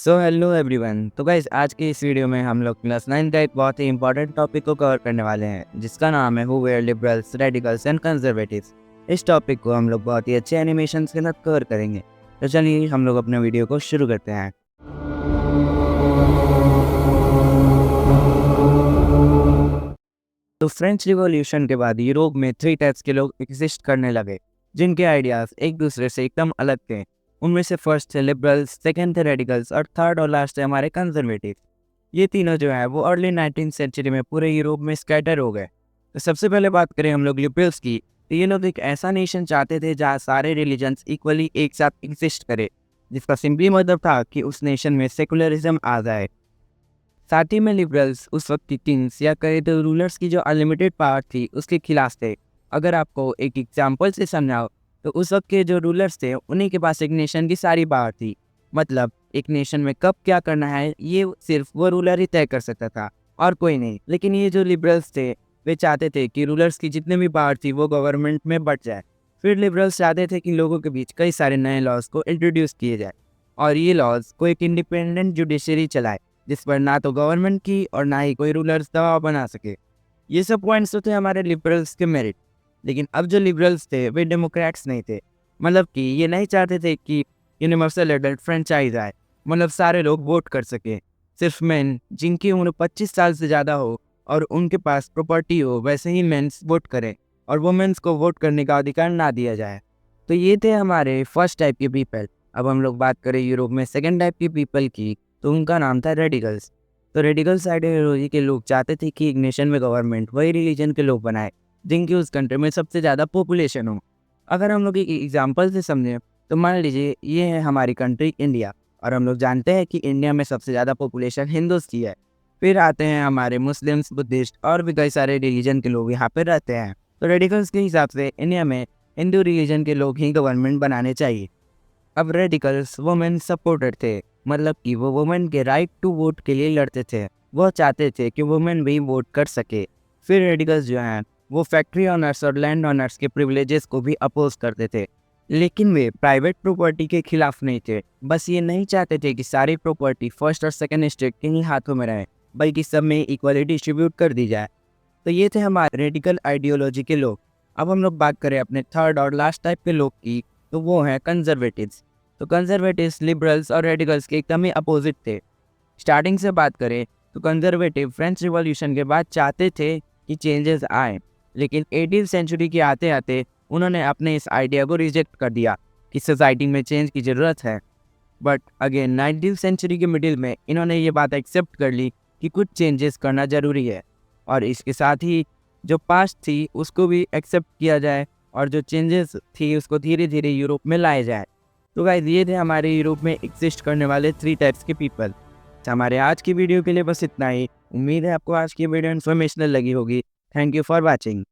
So hello everyone. तो guys आज की इस वीडियो में हम लोग क्लास 9 का एक बहुत ही इंपॉर्टेंट टॉपिक को कवर करने वाले हैं, जिसका नाम है who were liberals, radicals and conservatives. इस टॉपिक को हम लोग बहुत ही अच्छे एनिमेशन के साथ कवर करेंगे। तो चलिए हम लोग अपने वीडियो को शुरू करते हैं। तो फ्रेंच रिवॉल्यूशन के बाद यूरोप में 3 टाइप्स के लोग एग्जिस्ट करने लगे, जिनके आइडियाज एक दूसरे से एकदम अलग थे। उनमें से फर्स्ट थे लिबरल्स, सेकंड थे रेडिकल्स और थर्ड और लास्ट थे हमारे कंजर्वेटिव। ये तीनों जो है वो अर्ली 19th सेंचुरी में पूरे यूरोप में स्कैटर हो गए। तो सबसे पहले बात करें हम लोग लिबरल्स की, तो ये लोग एक ऐसा नेशन चाहते थे जहाँ सारे रिलीजन्स इक्वली एक साथ एग्जिस्ट करे, जिसका सिंपली मतलब था कि उस नेशन में सेकुलरिज्म आ जाए। साथ ही में लिबरल्स उस वक्त की किंग्स या कहे तो रूलर्स की जो अनलिमिटेड पावर थी उसके खिलाफ थे। अगर आपको एक एग्जाम्पल से समझाओ तो उस वक्त के जो रूलर्स थे उन्हीं के पास एक नेशन की सारी पावर थी। मतलब एक नेशन में कब क्या करना है ये सिर्फ वो रूलर ही तय कर सकता था और कोई नहीं। लेकिन ये जो लिबरल्स थे वे चाहते थे कि रूलर्स की जितनी भी पावर थी वो गवर्नमेंट में बढ़ जाए। फिर लिबरल्स चाहते थे कि लोगों के बीच कई सारे नए लॉज को इंट्रोड्यूस किए जाए और ये लॉज को एक इंडिपेंडेंट जुडिशरी चलाए, जिस पर ना तो गवर्नमेंट की और ना ही कोई रूलर्स दबाव बना सके। ये सब पॉइंट्स तो थे हमारे लिबरल्स के मेरिट। लेकिन अब जो लिबरल्स थे वे डेमोक्रेट्स नहीं थे। मतलब कि ये नहीं चाहते थे कि यूनिवर्सल एडल्ट फ्रेंचाइज आए, मतलब सारे लोग वोट कर सके। सिर्फ मेन जिनकी उम्र 25 साल से ज़्यादा हो और उनके पास प्रॉपर्टी हो वैसे ही मेंस वोट करें और वुमेन्स को वोट करने का अधिकार ना दिया जाए। तो ये थे हमारे फर्स्ट टाइप के पीपल। अब हम लोग बात करें यूरोप में सेकेंड टाइप के पीपल की, तो उनका नाम था रेडिकल्स। तो रेडिकल्स आइडियोलॉजी के लोग चाहते थे कि एक नेशन में गवर्नमेंट वही रिलीजन के लोग बनाए जिनकी उस कंट्री में सबसे ज़्यादा पॉपुलेशन हो। अगर हम लोग एक एग्जांपल से समझें तो मान लीजिए ये है हमारी कंट्री इंडिया, और हम लोग जानते हैं कि इंडिया में सबसे ज़्यादा पॉपुलेशन हिंदूज की है। फिर आते हैं हमारे मुस्लिम्स, बुद्धिस्ट और भी कई सारे रिलीजन के लोग यहाँ पर रहते हैं। तो रेडिकल्स के हिसाब से इंडिया में हिंदू रिलीजन के लोग ही गवर्नमेंट बनाने चाहिए। अब रेडिकल्स वुमेन सपोर्टर थे, मतलब कि वो वुमेन के राइट टू वोट के लिए लड़ते थे। वो चाहते थे कि वुमेन भी वोट कर सके। फिर रेडिकल्स जो हैं वो फैक्ट्री ऑनर्स और लैंड ऑनर्स के प्रिविलेजेस को भी अपोज करते थे। लेकिन वे प्राइवेट प्रॉपर्टी के खिलाफ नहीं थे। बस ये नहीं चाहते थे कि सारी प्रॉपर्टी फर्स्ट और सेकंड स्टेट के ही हाथों में रहे, बल्कि सब में इक्वली डिस्ट्रीब्यूट कर दी जाए। तो ये थे हमारे रेडिकल आइडियोलॉजी के लोग। अब हम लोग बात करें अपने थर्ड और लास्ट टाइप के लोग की, तो वो हैं कंजर्वेटिव्स। तो कंजर्वेटिव्स लिबरल्स और रेडिकल्स के एकदम ही अपोजिट थे। स्टार्टिंग से बात करें तो कंजर्वेटिव फ्रेंच रिवॉल्यूशन के बाद चाहते थे कि चेंजेस आए, लेकिन 18th सेंचुरी के आते आते उन्होंने अपने इस आइडिया को रिजेक्ट कर दिया कि सोसाइटी में चेंज की ज़रूरत है। बट अगेन 19th सेंचुरी के मिडिल में इन्होंने ये बात एक्सेप्ट कर ली कि कुछ चेंजेस करना ज़रूरी है, और इसके साथ ही जो पास्ट थी उसको भी एक्सेप्ट किया जाए और जो चेंजेस थी उसको धीरे धीरे यूरोप में लाए जाए। तो गाइस ये थे हमारे यूरोप में एग्जिस्ट करने वाले 3 टाइप्स के पीपल। तो हमारे आज की वीडियो के लिए बस इतना ही। उम्मीद है आपको आज की वीडियो इन्फॉर्मेशनल लगी होगी। Thank you for watching.